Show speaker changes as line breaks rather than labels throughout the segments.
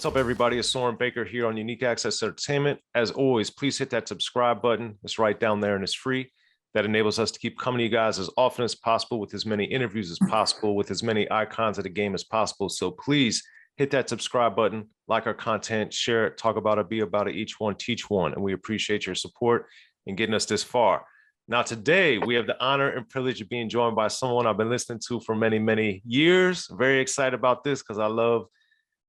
What's up, everybody? It's Soren Baker here on Unique Access Entertainment. As always, please hit that subscribe button. It's right down there and it's free. That enables us to keep coming to you guys as often as possible with as many interviews as possible, with as many icons of the game as possible. So please hit that subscribe button, like our content, share it, talk about it, be about it, each one, teach one. And we appreciate your support in getting us this far. Now, today, we have the honor and privilege of being joined by someone I've been listening to for many, many years. Very excited about this because I love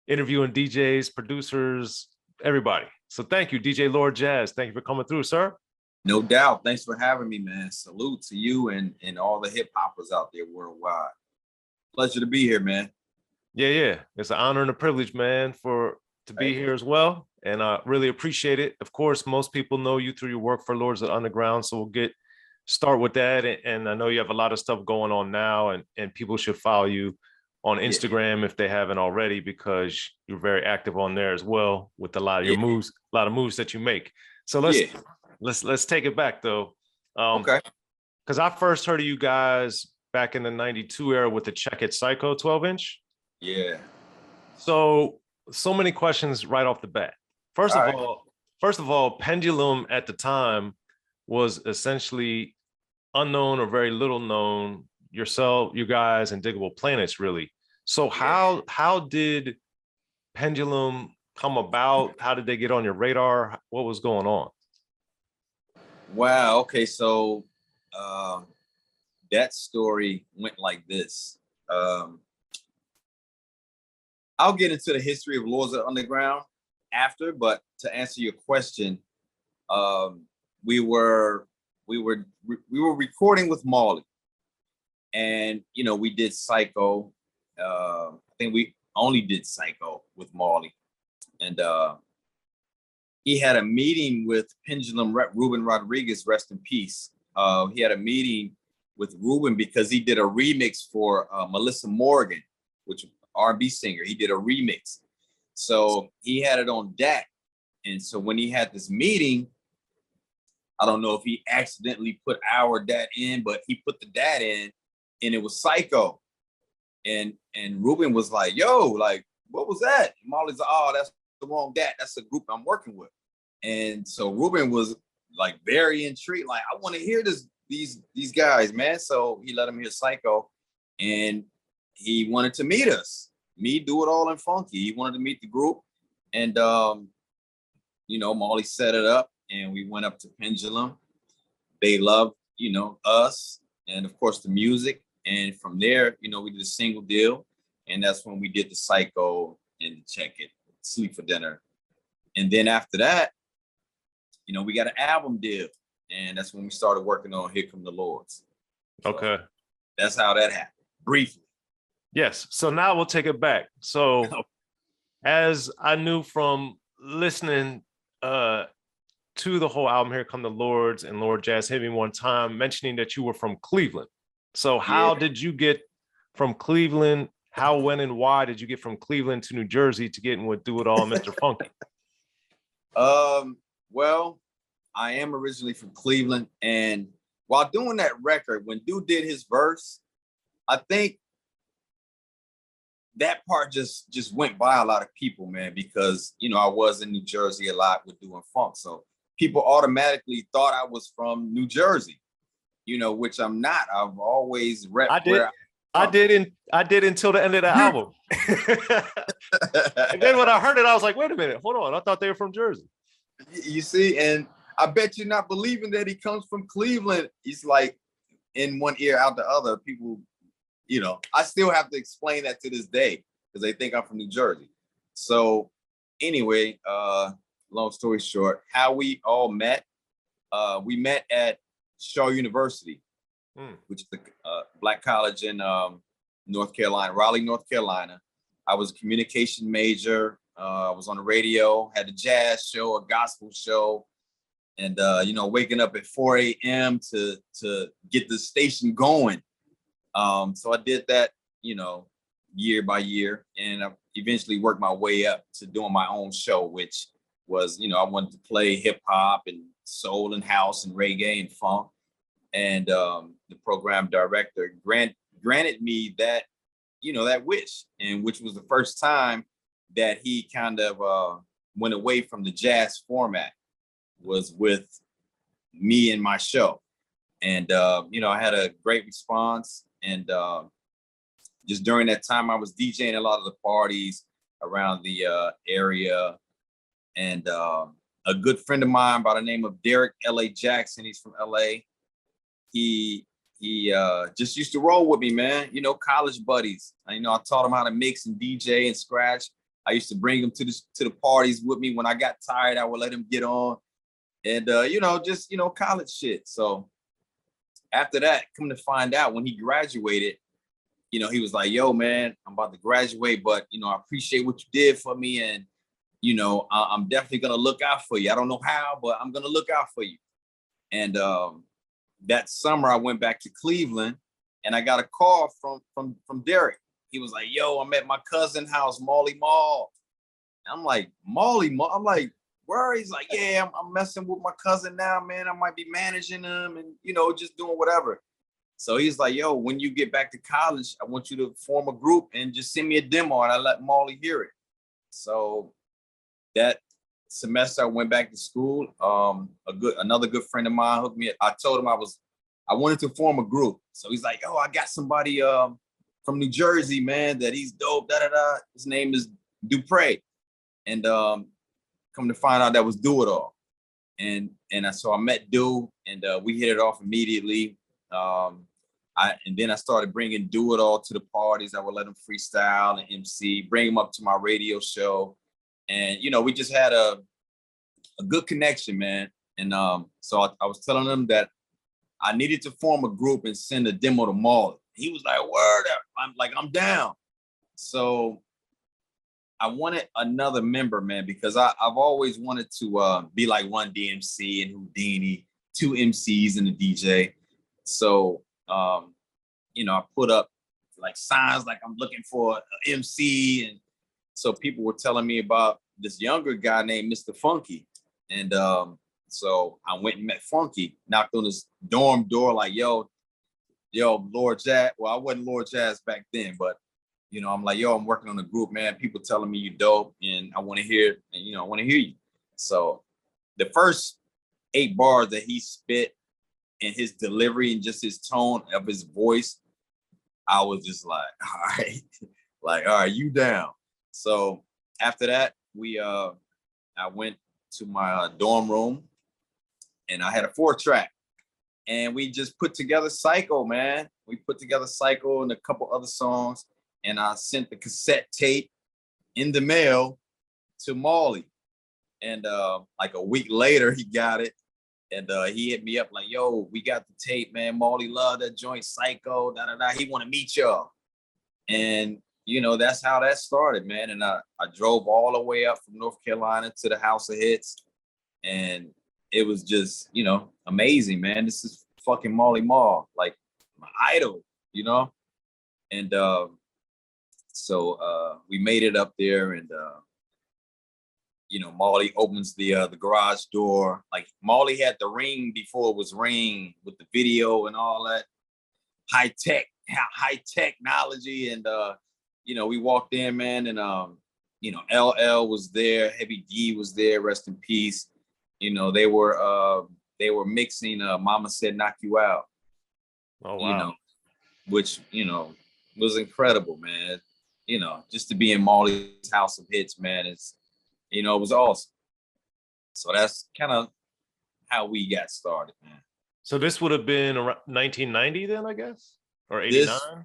interviewing DJs, producers, everybody. So thank you, DJ Lord Jazz. Thank you for coming through, sir.
No doubt. Thanks for having me, man. Salute to you and all the hip hoppers out there worldwide. Pleasure to be here, man.
Yeah. It's an honor and a privilege, man, to be here as well. And I really appreciate it. Of course, most people know you through your work for Lords of the Underground. So we'll start with that. And I know you have a lot of stuff going on now, and people should follow you on Instagram if they haven't already, because you're very active on there as well with a lot of your moves, a lot of moves that you make. So let's take it back though.
Okay.
Because I first heard of you guys back in the 92 era with the Check It Psycho 12-inch.
Yeah.
So many questions right off the bat. First of all, Pendulum at the time was essentially unknown or very little known. Yourself, you guys, and Diggable Planets, really. So how did Pendulum come about? How did they get on your radar? What was going on?
Wow. Okay. So that story went like this. I'll get into the history of Lords of the Underground after, but to answer your question, we were recording with Marley. And, we did Psycho. I think we only did Psycho with Marley. And he had a meeting with Pendulum Ruben Rodriguez, rest in peace. He had a meeting with Ruben because he did a remix for Melissa Morgan, which was an R&B singer. He did a remix. So he had it on DAT. And so when he had this meeting, I don't know if he accidentally put our DAT in, but he put the DAT in. And it was Psycho. And Ruben was like, yo, like, what was that? And Marley's like, oh, that's the wrong DAT. That's the group I'm working with. And so Ruben was like very intrigued, like, I want to hear these guys, man. So he let him hear Psycho. And he wanted to meet us. Me, Do It All and Funky. He wanted to meet the group. And Marley set it up and we went up to Pendulum. They loved, us and of course the music. And from there, we did a single deal. And that's when we did the Psycho and the Check It, Sleep for Dinner. And then after that, we got an album deal. And that's when we started working on Here Come the Lords. So
okay.
That's how that happened, briefly.
Yes. So now we'll take it back. So as I knew from listening to the whole album, Here Come the Lords, and Lord Jazz hit me one time mentioning that you were from Cleveland. So how did you get from Cleveland? How, when, and why did you get from Cleveland to New Jersey to get in with Do It All, Mr. Funky?
Well, I am originally from Cleveland. And while doing that record, when Dude did his verse, I think that part just went by a lot of people, man, because, I was in New Jersey a lot with doing funk. So people automatically thought I was from New Jersey. Which I'm not. I've always repped. I did until the end of the album. And then when I heard it, I was like, wait a minute, hold on. I thought they were from Jersey. You see, and I bet you're not believing that he comes from Cleveland. He's like in one ear, out the other. People, I still have to explain that to this day because they think I'm from New Jersey. So anyway, long story short, how we all met, we met at Shaw University, which is a black college in North Carolina, Raleigh, North Carolina. I was a communication major. I was on the radio, had a jazz show, a gospel show, and waking up at 4 a.m. to get the station going. So I did that, year by year, and I eventually worked my way up to doing my own show, which was, I wanted to play hip hop and soul and house and reggae and funk. And the program director granted me that, that wish, and which was the first time that he kind of went away from the jazz format was with me and my show. And, you know, I had a great response. And just during that time, I was DJing a lot of the parties around the area. And a good friend of mine by the name of Derek L.A. Jackson, he's from L.A. He just used to roll with me, man. You know, college buddies. I taught him how to mix and DJ and scratch. I used to bring him to the parties with me. When I got tired, I would let him get on. And, just college shit. So after that, come to find out, when he graduated, he was like, yo, man, I'm about to graduate, but, I appreciate what you did for me. And, I'm definitely going to look out for you. I don't know how, but I'm going to look out for you. And that summer I went back to Cleveland and I got a call from Derek. He was like, yo, I'm at my cousin's house, Marley Marl. I'm like, Marley Marl? I'm like, where? He's like, yeah, I'm messing with my cousin now, man. I might be managing him and, just doing whatever. So he's like, yo, when you get back to college, I want you to form a group and just send me a demo and I let Marley hear it. So that semester I went back to school. Another good friend of mine hooked me up. I told him I wanted to form a group. So he's like, oh, I got somebody from New Jersey, man, that he's dope, da-da-da. His name is Dupre. And come to find out that was Do It All. And so I met Do and we hit it off immediately. And then I started bringing Do It All to the parties. I would let him freestyle and MC, bring him up to my radio show. And, we just had a good connection, man. And so I was telling him that I needed to form a group and send a demo to Marley. He was like, word, I'm down. So I wanted another member, man, because I've always wanted to be like Run-DMC and Houdini, 2 MCs and a DJ. So, I put up like signs like I'm looking for an MC. And so people were telling me about this younger guy named Mr. Funky. And so I went and met Funky, knocked on his dorm door like, yo, Lord Jazz. Well, I wasn't Lord Jazz back then, but I'm like, yo, I'm working on a group, man. People telling me you dope and I want to hear it. And, I want to hear you. So the first 8 bars that he spit and his delivery and just his tone of his voice, I was just like, all right, you down. So after that, I went to my dorm room and I had a 4-track and we just put together Psycho, man. We put together Psycho and a couple other songs. And I sent the cassette tape in the mail to Marley. And like a week later, he got it. And he hit me up like, yo, we got the tape, man. Marley loved that joint, Psycho, da-da-da. He want to meet y'all. And, that's how that started, man. And I drove all the way up from North Carolina to the House of Hits. And it was just, amazing, man. This is fucking Marley Marl, like my idol, And so we made it up there and, Marley opens the garage door. Like Marley had the Ring before it was Ring with the video and all that high technology. And, we walked in, man. And, LL was there. Heavy D was there. Rest in peace. They were mixing Mama Said Knock You Out.
Oh, wow.
Which, was incredible, man. Just to be in Marley's House of Hits, man, it was awesome. So that's kind of how we got started, man.
So this would have been around 1990 then, I guess, or 89?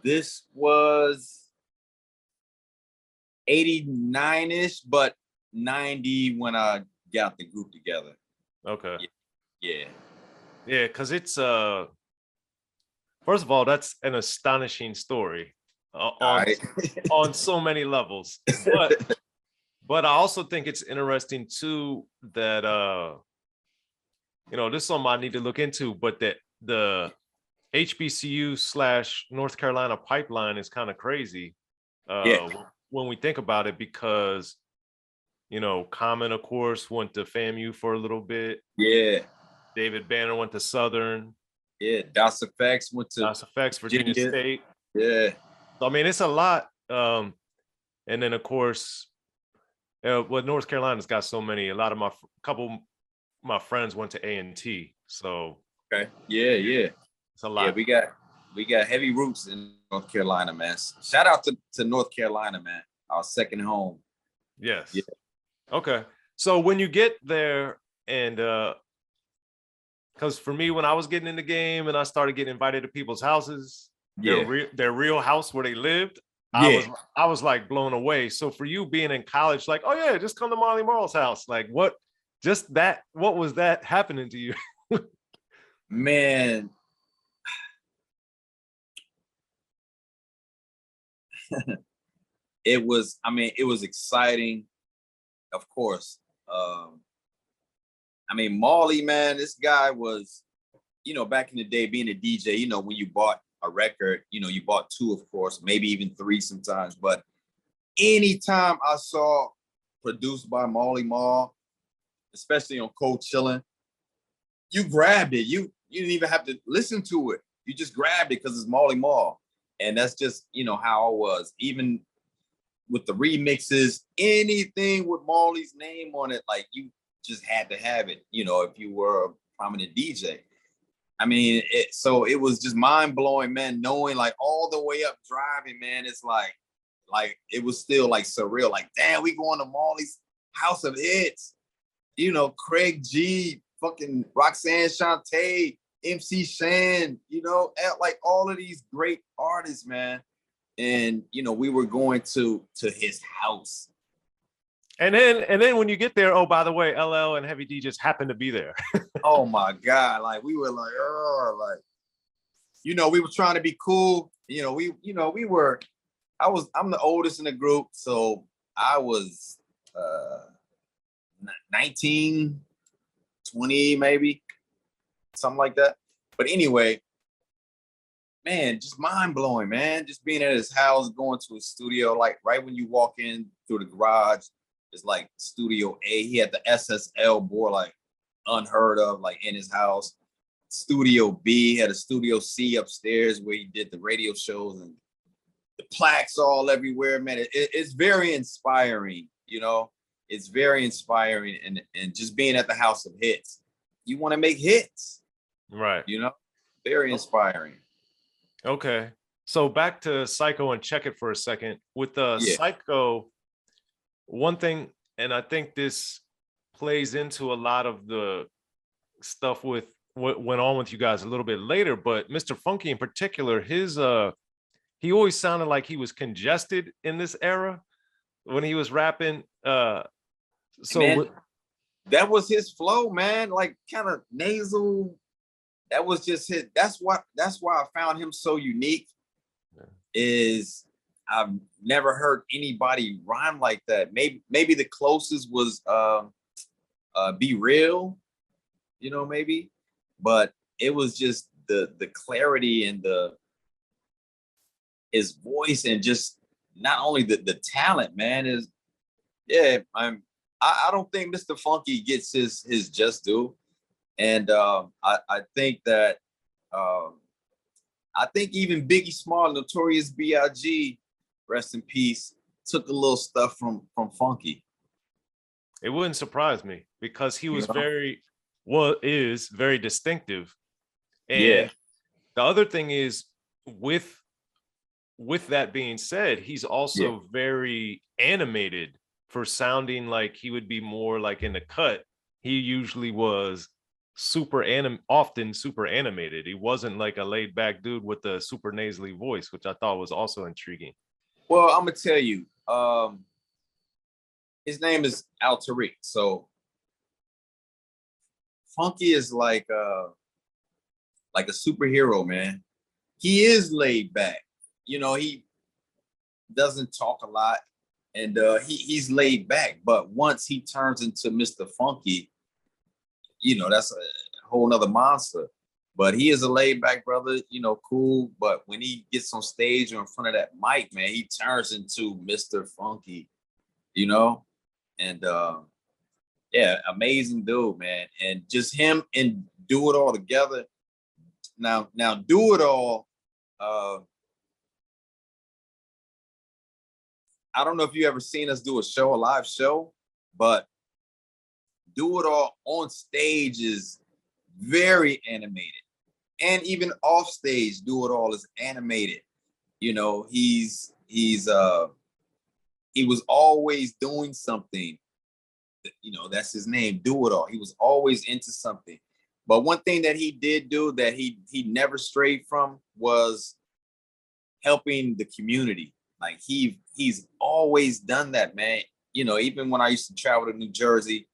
This was 89-ish, but 90 when I got the group together.
Okay.
Yeah.
Yeah, because it's first of all, that's an astonishing story on so many levels. But I also think it's interesting too that this is something I need to look into, but that the HBCU / North Carolina pipeline is kind of crazy when we think about it, because Common, of course, went to FAMU for a little bit.
Yeah.
David Banner went to Southern.
Yeah. DOS Effects went to
DOS Effects, Virginia State.
Yeah.
So, I mean, it's a lot. And then of course, well, North Carolina's got so many. A lot of my friends went to A&T, so
Okay. Yeah.
it's a lot.
Yeah, we got heavy roots in North Carolina, man. Shout out to North Carolina, man. Our second home.
Yes.
Yeah.
Okay. So when you get there, and because for me, when I was getting in the game and I started getting invited to people's houses,
Yeah.
their real house where they lived,
Yeah.
I was like blown away. So for you being in college, like, oh yeah, just come to Marley Marl's house. Like what was that happening to you?
Man. It was exciting, of course. Marley, man, this guy was, back in the day being a DJ, when you bought a record, you bought two, of course, maybe even three sometimes. But anytime I saw produced by Marley Marl, especially on Cold Chillin', you grabbed it. You didn't even have to listen to it. You just grabbed it because it's Marley Marl. And that's just, how I was. Even with the remixes, anything with Marley's name on it, like you just had to have it, if you were a prominent DJ. So it was just mind blowing, man, knowing like all the way up driving, man. It's like it was still like surreal. Like, damn, we going to Marley's house of hits. Craig G, fucking Roxanne Shante, MC Shan, like all of these great artists, man. And we were going to his house.
And then when you get there, oh, by the way, LL and Heavy D just happened to be there.
Oh my God. Like we were like, oh, like, we were trying to be cool. I'm the oldest in the group. So I was 19, 20, maybe something like that. But anyway, man, just mind blowing, man. Just being at his house, going to his studio, like right when you walk in through the garage, it's like Studio A. He had the SSL board, like unheard of, like in his house. Studio B had a Studio C upstairs where he did the radio shows, and the plaques all everywhere, man. It's very inspiring, It's very inspiring, and just being at the house of hits. You want to make hits,
right?
Very inspiring.
Okay, so back to Psycho and Check It for a second. With Psycho, one thing, and I think this plays into a lot of the stuff with what went on with you guys a little bit later, but Mr. Funky in particular, his he always sounded like he was congested in this era when he was rapping.
Man, that was his flow, man, like kind of nasal. That was just his. That's why I found him so unique. Is I've never heard anybody rhyme like that. Maybe the closest was Be Real, maybe, but it was just the clarity and his voice, and just not only the talent, man. I don't think Mr. Funky gets his just due, and I think that I think even Biggie Small, Notorious B.I.G., rest in peace, took a little stuff from Funky.
It wouldn't surprise me because he was is very distinctive. And the other thing is, with that being said, he's also very animated for sounding like he would be more like in the cut. He usually was often super animated. He wasn't like a laid back dude with a super nasally voice, which I thought was also intriguing.
Well, I'm gonna tell you, his name is Al Tariq. So Funky is like a superhero, man. He is laid back. He doesn't talk a lot, and he's laid back. But once he turns into Mr. Funky, that's a whole nother monster. But he is a laid back brother, cool. But when he gets on stage or in front of that mic, man, he turns into Mr. Funky, and amazing dude, man. And just him and Do It All together. Now Do It All, I don't know if you ever seen us do a live show, but Do It All on stage is very animated. And even off stage, Do It All is animated. You know, he was always doing something. You know, that's his name, Do It All. He was always into something. But one thing that he did do that he never strayed from was helping the community. Like he's always done that, man. You know, even when I used to travel to New Jersey,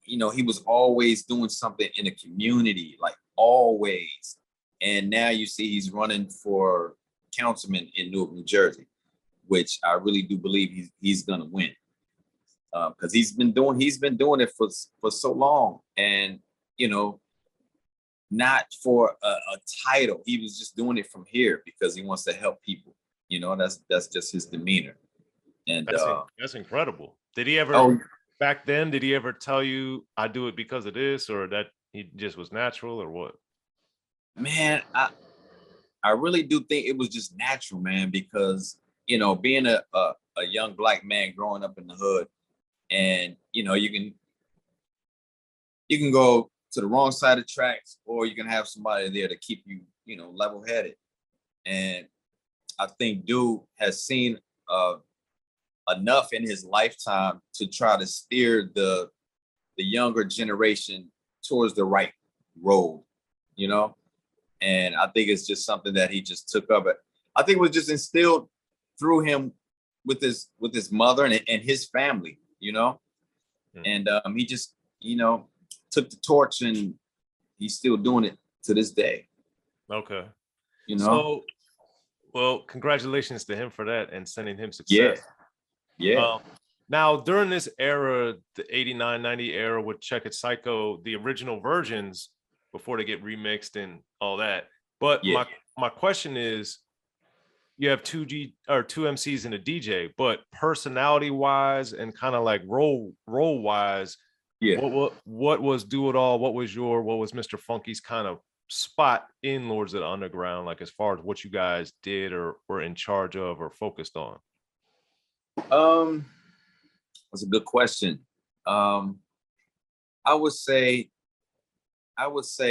you know, he was always doing something in the community, like always. And now you see he's running for councilman in Newark, New Jersey, which I really do believe he's gonna win. Because he's been doing it for so long, and you know, not for a title. He was just doing it from here because he wants to help people. You know, that's just his demeanor. And
that's incredible. Did he ever back then? Did he ever tell you I do it because of this, or that he just was natural, or what?
Man, I really do think it was just natural, man, because you know, being a young black man growing up in the hood, and you know, you can go to the wrong side of tracks, or you can have somebody there to keep you, you know, level-headed. And I think Dude has seen enough in his lifetime to try to steer the younger generation towards the right road, you know. And I think it's just something that he just took up. I think it was just instilled through him with his mother and his family, you know. And he just, you know, took the torch, and he's still doing it to this day.
Okay.
You know.
So, well, congratulations to him for that and sending him success.
Yeah.
Now, during this era, the 89, 90 era with Check It Psycho, the original versions before they get remixed and all that. But my question is, you have two MCs and a DJ, but personality wise and kind of like role wise, what was Do It All? What was Mr. Funky's kind of spot in Lords of the Underground, like as far as what you guys did or were in charge of or focused on?
That's a good question. I would say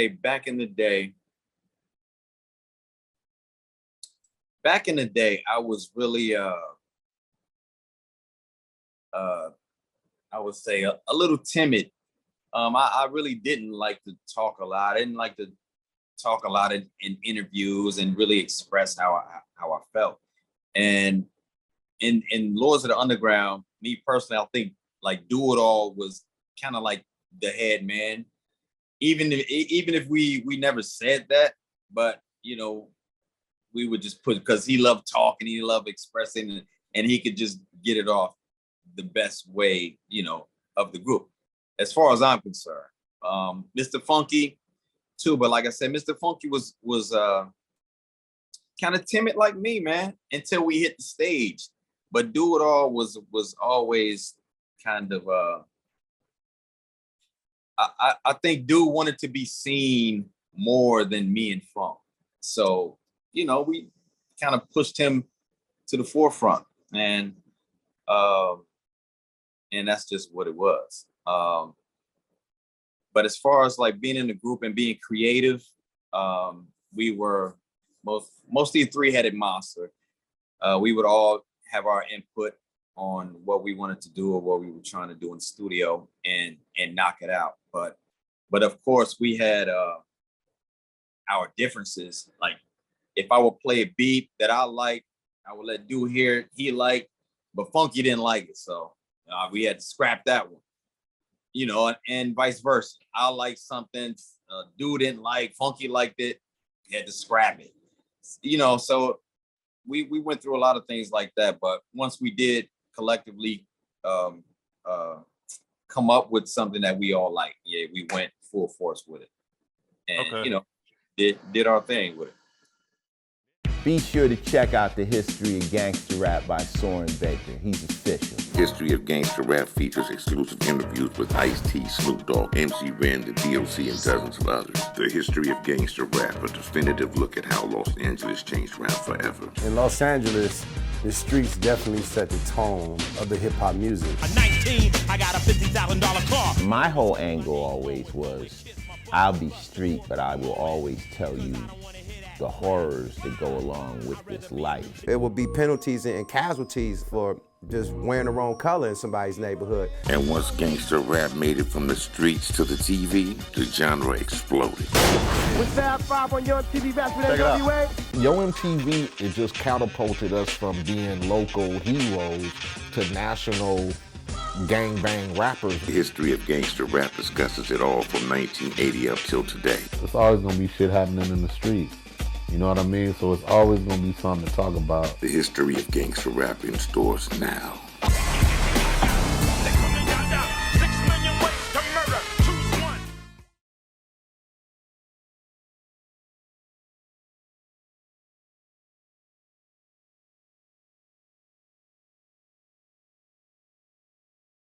back in the day, I was really I would say a little timid. I really didn't like to talk a lot. I didn't like to talk a lot in interviews and really express how I felt. And in Lords of the Underground, me personally, I think like Do It All was kind of like the head man. Even if we never said that, but you know, we would just put, because he loved talking, he loved expressing, and he could just get it off the best way, you know, of the group, as far as I'm concerned. Mr. Funky too, but like I said, Mr. Funky was kind of timid like me, man, until we hit the stage. But Do It All was always kind of I think Dude wanted to be seen more than me and Funk. So, you know, we kind of pushed him to the forefront, and that's just what it was. But as far as like being in the group and being creative, we were mostly a three-headed monster. We would all have our input on what we wanted to do or what we were trying to do in the studio and knock it out. But of course we had our differences. Like if I would play a beat that I like, I would let Dude hear it, he liked, but Funky didn't like it. So we had to scrap that one, you know, and vice versa. I like something, Dude didn't like, Funky liked it, he had to scrap it. You know, so we went through a lot of things like that. But once we did collectively come up with something that we all like, we went full force with it, and you know, did our thing with it.
Be sure to check out the History of Gangster Rap by Soren Baker. He's official.
History of Gangster Rap features exclusive interviews with Ice-T, Snoop Dogg, MC Ren, the D.O.C, and dozens of others. The History of Gangster Rap, a definitive look at how Los Angeles changed rap forever.
In Los Angeles, the streets definitely set the tone of the hip-hop music.
At 19, I got a $50,000 car.
My whole angle always was, I'll be street, but I will always tell you the horrors that go along with this life.
There will be penalties and casualties for just wearing the wrong color in somebody's neighborhood.
And once gangster rap made it from the streets to the TV, the genre exploded.
With Fab 5 on Yo MTV Back with NWA.
Yo MTV, it just catapulted us from being local heroes to national gangbang rappers.
The History of Gangster Rap discusses it all from 1980 up till today.
It's always gonna be shit happening in the streets. You know what I mean? So it's always gonna be something to talk about.
The History of Gangster Rap in stores now.